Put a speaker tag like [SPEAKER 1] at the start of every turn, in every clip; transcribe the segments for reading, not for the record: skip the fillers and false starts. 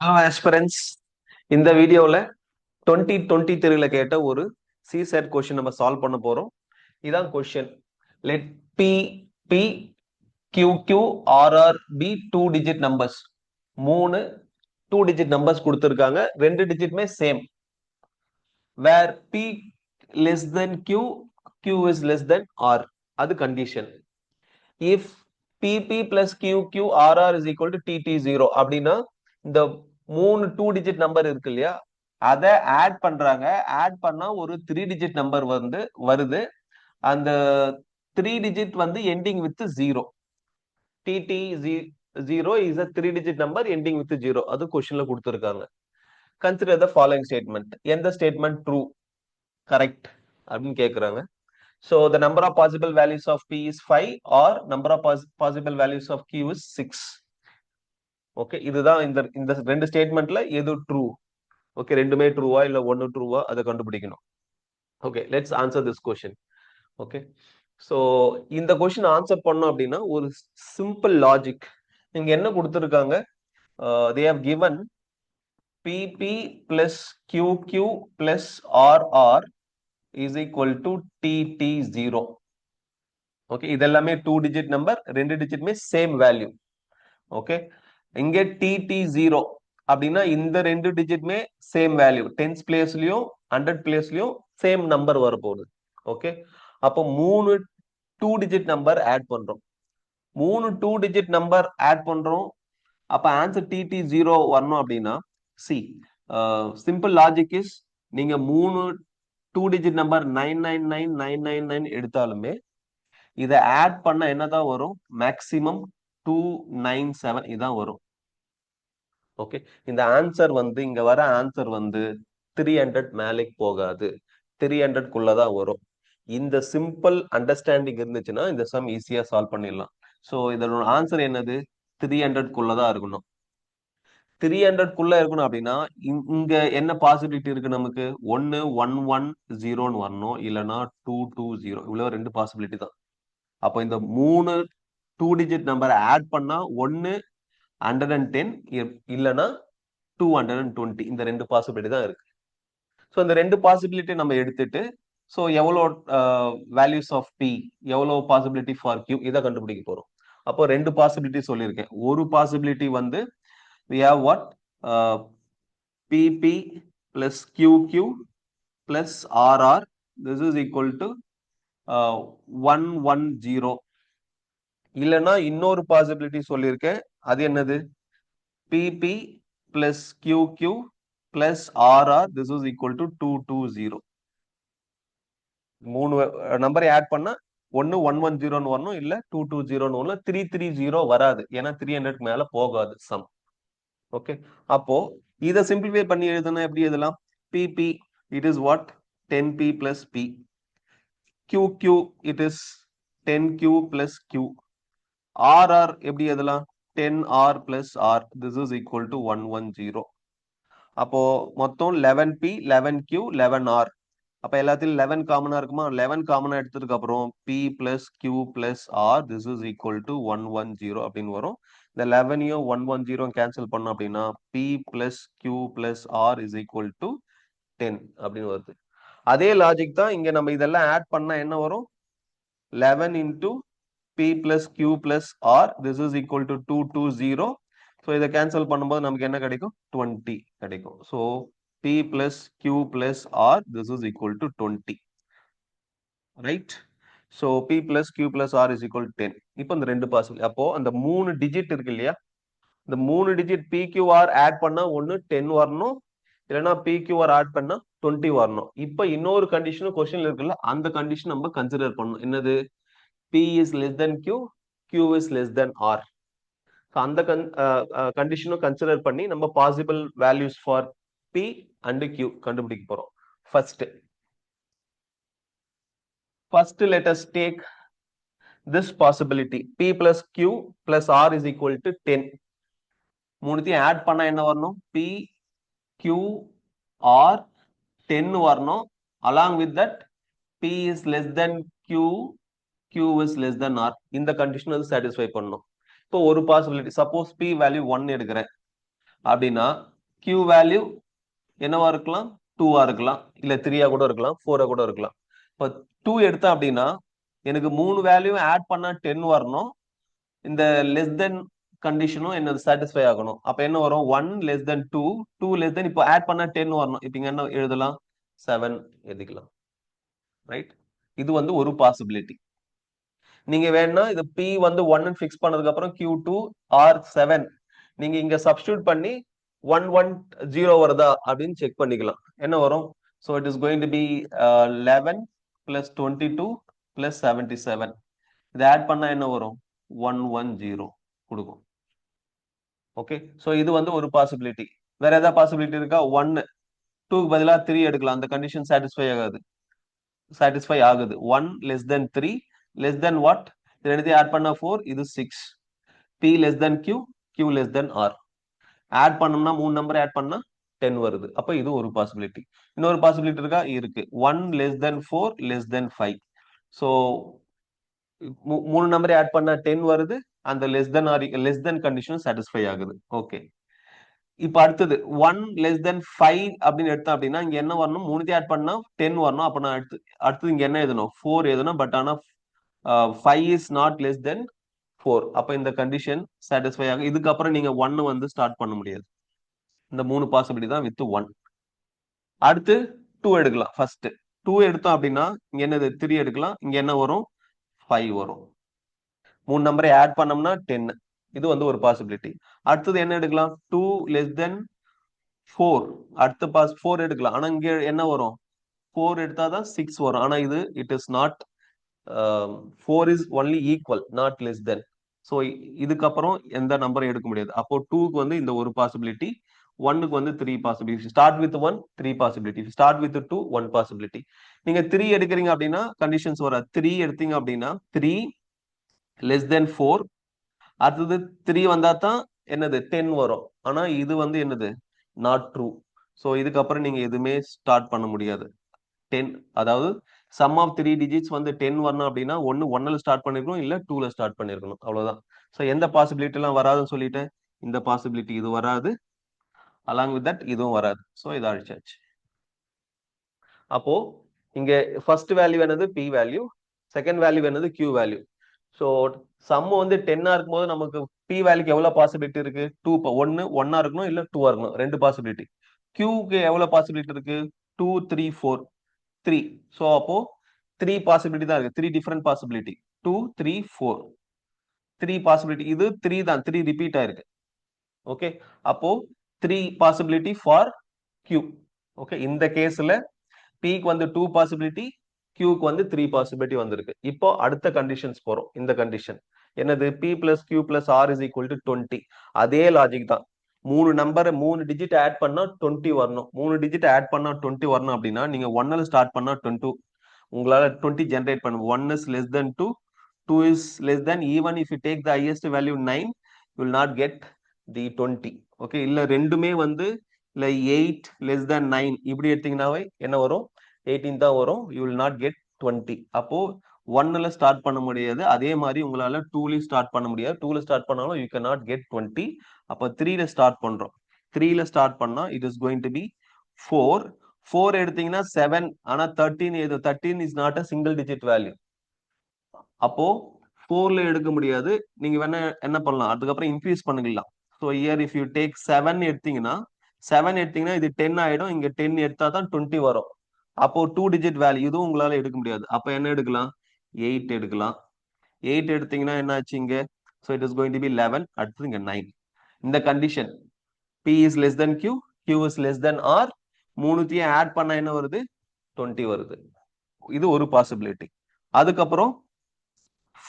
[SPEAKER 1] Aspirants இந்த வீடியோல 2023ல கேட்ட ஒரு சிசெட் கொஸ்டின் நம்ம சால்வ் பண்ண போறோம். இதான் question. Let p p q q r r be 2 digit numbers. மூணு 2 டிஜிட் நம்பர்ஸ் கொடுத்துருக்காங்க. 2 டிஜிட்மே same. Where p less than q, q is less than r. அது condition. If p p plus q q r r is equal to t t zero அப்படின்னா இந்த மூணு 2 digit number இருக்கு இல்லையா, அதை ஆட் பண்றாங்க. ஆட் பண்ணா ஒரு 3 டிஜிட் நம்பர் வருது. அந்த 3 digit ending with zero. DD zero is a 3 digit number ending with zero. அது கொஸ்டின்ல கொடுத்துருக்காங்க. Consider the following statement. எந்த ஸ்டேட்மெண்ட் ட்ரூ, கரெக்ட் அப்படின்னு கேட்குறாங்க. So the number of possible values of P is 5 or number of possible values of Q is 6. Okay, இதுதான் இந்த ரெண்டு ஸ்டேட்மெண்ட்ல எது ட்ரூ. ஓகே, ரெண்டுமே ட்ரூவா இல்ல ஒன்னு ட்ரூவா அதை கண்டுபிடிக்கணும். Okay, let's answer this question. Okay, so இந்த கொஸ்டின் ஆன்சர் பண்ணோம் அப்படின்னா ஒரு சிம்பிள் லாஜிக். இங்க என்ன கொடுத்துருக்காங்க? they have given PP plus QQ plus RR is equal to TT0. Okay, இது எல்லாமே 2 டிஜிட் நம்பர், 2 டிஜிட்மே சேம் வேல்யூ. ஓகே, இங்க டிடி ஜீரோ அப்படின்னா இந்த 2 டிஜிட்மே சேம் வேல்யூ. டென்ஸ் பிளேஸ்லயும் 100 பிளேஸ்லயும் சேம் நம்பர் வரப்போகுது. ஓகே, அப்போ மூணு 2 டிஜிட் நம்பர் ஆட் பண்றோம். மூணு 2 டிஜிட் நம்பர் ஆட் பண்றோம். அப்ப ஆன்சர் டிடி ஜீரோ வரணும் அப்படின்னா சி சிம்பிள் லாஜிக் இஸ், நீங்க மூணு 2 டிஜிட் நம்பர் 999999 எடுத்தாலுமே இதை ஆட் பண்ண என்னதான் வரும்? மேக்சிமம் 297 இதான் வரும். ஓகே, இந்த ஆன்சர் இங்க வர ஆன்சர் 300 மேலைக்கு போகாது, 300 வரும். இந்த சிம்பிள் அண்டர்ஸ்டாண்டிங் இருந்துச்சுன்னா இந்த சம் ஈஸியா சால்வ் பண்ணிடலாம். ஸோ இதோட ஆன்சர் என்னது? 300 தான் இருக்கணும். 300 இருக்கணும் அப்படின்னா இங்க என்ன பாசிபிலிட்டி இருக்கு நமக்கு? 110 வரணும், இல்லைன்னா 220. இவ்வளவு ரெண்டு பாசிபிலிட்டி தான். அப்போ இந்த மூணு 2 டிஜிட் நம்பர் ஆட் பண்ணா 110 இல்லைன்னா 220. இந்த ரெண்டு பாசிபிலிட்டி தான் இருக்கு. ஸோ இந்த ரெண்டு பாசிபிலிட்டி நம்ம எடுத்துட்டு, ஸோ எவ்வளோ வேல்யூஸ் ஆஃப் பி, எவ்வளோ பாசிபிலிட்டி ஃபார் கியூ, இதை கண்டுபிடிக்க போறோம். அப்போ ரெண்டு பாசிபிலிட்டி சொல்லியிருக்கேன். ஒரு possibility we have what? PP plus QQ plus RR. This is equal to 110. இல்லைன்னா இன்னொரு பாசிபிலிட்டி சொல்லியிருக்கேன். அது என்னது? PP plus Q plus RR, this is equal to 220. மூணு நம்பரை ஆட் பண்ணா 110 வரணும், இல்ல 220 வரணும். 330 வராது, ஏன்னா 300 மேல போகாது சம். ஓகே, அப்போ இதை சிம்பிளிஃபை பண்ணி எழுதுனா எப்படி எழுதலாம்? PP it is what? 10p plus p. QQ it is 10q plus q. RR எப்படி எழுதலாம்? 10r plus r. This is equal to 110. அப்போ மொத்தம் 11p 11q 11r. அப்ப எல்லாத்தையும் 11 காமனா இருக்குமா? 11 காமனா எடுத்ததுக்கு அப்புறம் p plus q plus r, this is equal to 110 அப்படின்னு வரும். இந்த 11யும் 110 கேன்சல் பண்ணோம் அப்படின்னா p plus q plus r is equal to 10 அப்படின்னு வருது. அதே லாஜிக் தான் இங்க நம்ம இதெல்லாம் ஆட் பண்ணா என்ன வரும்? 11 into p plus q plus r, this is equal to 220. So இதை கேன்சல் பண்ணும்போது நமக்கு என்ன கிடைக்கும்? 20 கிடைக்கும். So p plus q plus r, this is equal to 20. Right? So p plus q plus r is equal to 10. இப்போ இந்த ரெண்டு possible. அப்போ அந்த மூணு டிஜிட் இருக்கு இல்லையா, இந்த மூணு டிஜிட் PQR ஆட் பண்ணா ஒன்னு 10 வரணும், இல்லைன்னா PQR ஆட் பண்ணா 20 வரணும். இப்போ இன்னொரு கண்டிஷனும் கொஸ்டின்ல இருக்குல்ல, அந்த கண்டிஷன் நம்ம கன்சிடர் பண்ணணும். என்னது? P is less than Q, Q is less than R. அந்த கண்டிஷனும் கன்சிடர் பண்ணி நம்ம possible values for P and Q கண்டுபிடிக்க போறோம். First let us take this possibility. P plus Q plus R is equal to 10. மூணுத்தையும் add பண்ணா என்ன வரணும்? P Q R 10 வரணும். Along with that P is less than Q, Q is less than R. இந்த condition satisfy பண்ணணும். இப்போ ஒரு possibility, suppose P value 1 எடுக்கிறேன். அப்படின்னா Q வேல்யூ என்னவா இருக்கலாம் 2 இருக்கலாம் இல்ல 3 கூட இருக்கலாம் 4 கூட இருக்கலாம். இப்போ 2 எடுத்தா அப்படின்னா எனக்கு 3 வேல்யூ ஆட் பண்ணா 10 வரணும். இந்த லெஸ் தென் கண்டிஷனும் என்னது சாட்டிஸ்ஃபை ஆகணும். அப்ப என்ன வரும் 1 லெஸ் தென் 2 2 லெஸ் தென் இப்போ ஆட் பண்ணா 10 வரணும். இப்போ இங்க என்ன எழுதலாம் 7 எழுதிக்கலாம். ரைட், இது வந்து ஒரு பாசிபிலிட்டி. நீங்க வேணா இது P வந்து 1 ஃபிக்ஸ் பண்ணதுக்கு அப்புறம் Q2 ஆர் 7 நீங்க இங்க சப்ஸ்டிட்யூட் பண்ணி 110 வருதா அப்படின்னு செக் பண்ணிக்கலாம். என்ன வரும்? So it is going to be 11 plus 22 plus 77. இதை ஆட் பண்ணா என்ன வரும்? 110 கொடுக்கும். ஓகே, ஸோ இது வந்து ஒரு பாசிபிலிட்டி. வேற ஏதாவது பாசிபிலிட்டி இருக்கா? 1 2க்கு பதிலா 3 எடுக்கலாம். அந்த கண்டிஷன் சாட்டிஸ்ஃபை ஆகுது. 1 less than 3 less than what? இது ரெண்டுத்தையும் ஆட் பண்ணா 4, இது 6. P less than Q, Q less than R. Add பண்ணோம்னா 3 நம்பர் ஆட் பண்ணா 10 வருது. அப்ப இது ஒரு பாசிபிலிட்டி. இன்னொரு பாசிபிலிட்டி இருக்கா? இருக்கு. 1 less than 4 less than 5. So 3 நம்பரை ஆட் பண்ணா 10 வருது. அந்த லெஸ் தென் கண்டிஷன் சாட்டிஸ்ஃபை ஆகுது. ஓகே, இப்ப அடுத்தது 1 less than 5 அப்படின்னு எடுத்தோம் அப்படின்னா இங்க என்ன வரணும்? 3 ஆட் பண்ணா 10 வரணும். அப்ப நான் அடுத்தது இங்க என்ன எழுதணும்? 4 எழுதணும். பட் ஆனா 5 இஸ் நாட் லெஸ் தென் 4. அப்ப இந்த கண்டிஷன் சாட்டிஸ்ஃபை ஆகும். இதுக்கப்புறம் நீங்க 1 வந்து ஸ்டார்ட் பண்ண முடியாது. இந்த 3 பாசிபிலிட்டி தான் வித் 1. அடுத்து 2 எடுக்கலாம். ஃபர்ஸ்ட் 2 எடுத்தோம் அப்படின்னா இங்க என்னது 3 எடுக்கலாம். இங்க என்ன வரும்? 5 வரும். 3 நம்பரை ஆட் பண்ணோம்னா 10. இது வந்து ஒரு பாசிபிலிட்டி. அடுத்தது என்ன எடுக்கலாம்? 2 less than 4. அடுத்த 4 எடுக்கலாம். ஆனா இங்க என்ன வரும்? 4 எடுத்தாதான் 6 வரும். ஆனா இது it is not 4 is only equal, not less than. So இதுக்கப்புறம் எந்த நம்பரும் எடுக்க முடியாது. அப்போ 2க்கு வந்து இந்த ஒரு பாசிபிலிட்டி, 1க்கு வந்து 3 possibility. Start with 1 3 possibility, start with 2 1 possibility. நீங்க 3 எடுக்கிறீங்க அப்படின்னா கண்டிஷன்ஸ் வர 3 எடுத்தீங்க அப்படின்னா 3 less than 4. அடுத்தது 3 வந்தா தான் என்னது 10 வரும். ஆனா இது வந்து என்னது நாட் ட்ரூ. ஸோ இதுக்கப்புறம் நீங்க எதுவுமே ஸ்டார்ட் பண்ண முடியாது. 10, அதாவது சம் ஆஃப் 3 டிஜிட்ஸ் வந்து 10 வரணும் அப்படின்னா ஒன்னு 1ல ஸ்டார்ட் பண்ணிருக்கணும், இல்ல 2ல ஸ்டார்ட் பண்ணிருக்கணும். அவ்வளவுதான். ஸோ எந்த பாசிபிலிட்டி எல்லாம் வராதுன்னு சொல்லிட்டேன். இந்த பாசிபிலிட்டி இது வராது, அலாங் வித் தட் இதுவும் வராது. ஸோ இதை அழிச்சாச்சு. அப்போ இங்க ஃபர்ஸ்ட் வேல்யூ என்னது P வேல்யூ, செகண்ட் வேல்யூ என்னது Q வேல்யூ. ஸோ சம் வந்து 10 இருக்கும்போது நமக்கு P வேல்யூக்கு எவ்வளவு பாசிபிலிட்டி இருக்கு? 2. இப்போ 1 இருக்கணும் இல்ல 2 இருக்கணும், ரெண்டு பாசிபிலிட்டி. Qக்கு எவ்வளவு பாசிபிலிட்டி இருக்கு? 2 3 4 3. ஸோ அப்போ 3 பாசிபிலிட்டி தான் இருக்கு. 3 டிஃபரெண்ட் பாசிபிலிட்டி. 2 3 4 3 பாசிபிலிட்டி. இது 3 தான், 3 ரிப்பீட் ஆயிருக்கு. ஓகே, அப்போ 3 பாசிபிலிட்டி ஃபார் Q. ஓகே, இந்த கேஸ்ல Pக்கு வந்து 2 பாசிபிலிட்டி, Qக்கு வந்து 3 பாசிபிலிட்டி வந்திருக்கு. இப்போ அடுத்த கண்டிஷன்ஸ் போறோம். இந்த கண்டிஷன் என்னது? P plus Q plus R is equal to 20. அதே லாஜிக் தான். 3 டிஜிட் ஆட் பண்ணா 20 வரணும். 3 டிஜிட் ஆட் பண்ணா 20 வரணும் அப்படின்னா நீங்க 1ல ஸ்டார்ட் பண்ணா 22 உங்களால 20 ஜெனரேட் பண்ண. 1 is less than 2, 2 is less than, even if you take the highest value 9, you will not get the 20. Okay, இல்ல ரெண்டுமே வந்து இல்ல 8 less than 9 இப்படி எடுத்தீங்கன்னாவே என்ன வரும்? 18 தான் வரும். you will not get 20. அப்போ 1ல ஸ்டார்ட் பண்ண முடியாது. அதே மாதிரி உங்களால 2லயும் ஸ்டார்ட் பண்ண முடியாது. 2ல ஸ்டார்ட் பண்ணாலும் you cannot get 20. அப்ப 3ல ஸ்டார்ட் பண்றோம். 3ல ஸ்டார்ட் பண்ணா it is going to be 4. 4 எடுத்தீங்கன்னா 7. ஆனா 13 is not a single digit value. அப்போ 4ல எடுக்க முடியாது. நீங்க வேணா என்ன பண்ணலாம்? அதுக்கப்புறம் இன்க்ரீஸ் பண்ணிக்கலாம். So year if you take 7 எடுத்தீங்கன்னா 7 எடுத்தீங்கன்னா இது 10 ஆயிடும். இங்க 10 எடுத்தா தான் 20 வரும். அப்போ 2 டிஜிட் வேல்யூ இதுவும் உங்களால எடுக்க முடியாது. அப்ப என்ன எடுக்கலாம்? 8 எடுக்கலாம். 8 எடுத்தீங்கன்னா என்ன ஆச்சு இங்க? So it is going to be 11. அடுத்து இங்க 9. இந்த condition P is less than Q, Q is less than R. மூணுத்தையும் ஆட் பண்ணா என்ன வருது? 20 வருது. இது ஒரு பாசிபிலிட்டி. அதுக்கப்புறம்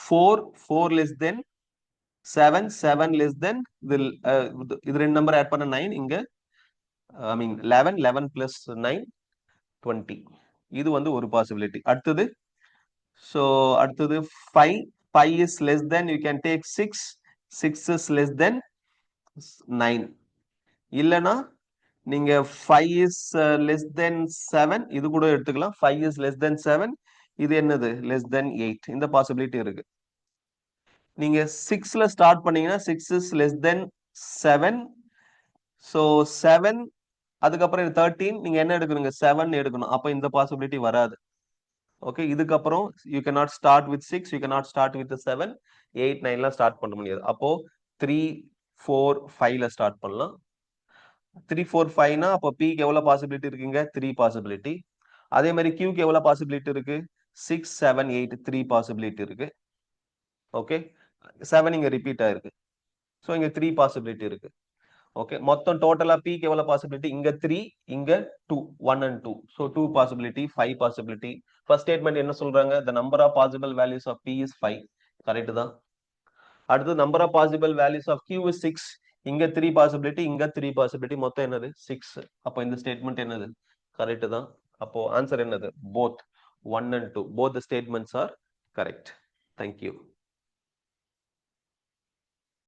[SPEAKER 1] 4 less than 7 less than இது ரெண்டு நம்பர் ஆட் பண்ண 9. இங்க ஐ மீன் 11 plus 9 20. இது வந்து ஒரு பாசிபிலிட்டி. அடுத்தது ஸோ அடுத்தது 5 is less than, you can take 6 is less than 9. இல்லனா நீங்க 5 is less than 7 இது கூட எடுத்துக்கலாம். 5 is less than 7, இது என்னது? less than 8. இந்த பாசிபிலிட்டி இருக்கு. நீங்க 6ல ஸ்டார்ட் பண்ணீங்கன்னா 6 is less than 7, ஸோ 7 அதுக்கப்புறம் 13 நீங்க என்ன எடுக்கணுங்க 7 எடுக்கணும். அப்ப இந்த பாசிபிலிட்டி வராது. ஓகே, இதுக்கப்புறம் you can not start with 6, you can not start with 7, 8, 9லாம் ஸ்டார்ட் பண்ண முடியாது. அப்போ 3, 4, 5ல ஸ்டார்ட் பண்ணலாம். 3, 4, 5னா அப்போ பிக்கு எவ்வளவு பாசிபிலிட்டி இருக்குங்க 3 பாசிபிலிட்டி. அதே மாதிரி கியூக்கு எவ்வளவு பாசிபிலிட்டி இருக்கு 6, 7, 8 3 பாசிபிலிட்டி இருக்கு. ஓகே, 7 இங்க ரிப்பீட் ஆயிருக்கு. ஸோ இங்க 3 பாசிபிலிட்டி இருக்கு. ஓகே, மொத்தம் டோட்டலா பிக்கு எவ்வளவு பாசிபிலிட்டி இங்க 3, இங்க 2, 1 and 2. So 2 possibility, 5 possibility. First statement என்ன சொல்றாங்க the number of possible values of p is 5. Correct தான். அடுத்து number of possible values of q is 6. இங்க 3 பாசிபிலிட்டி, இங்க 3 பாசிபிலிட்டி, மொத்தம் என்னது 6. அப்போ இந்த ஸ்டேட்மெண்ட் என்னது கரெக்ட் தான். அப்போ ஆன்சர் என்னது both 1 and 2, both the statements are correct. Thank you.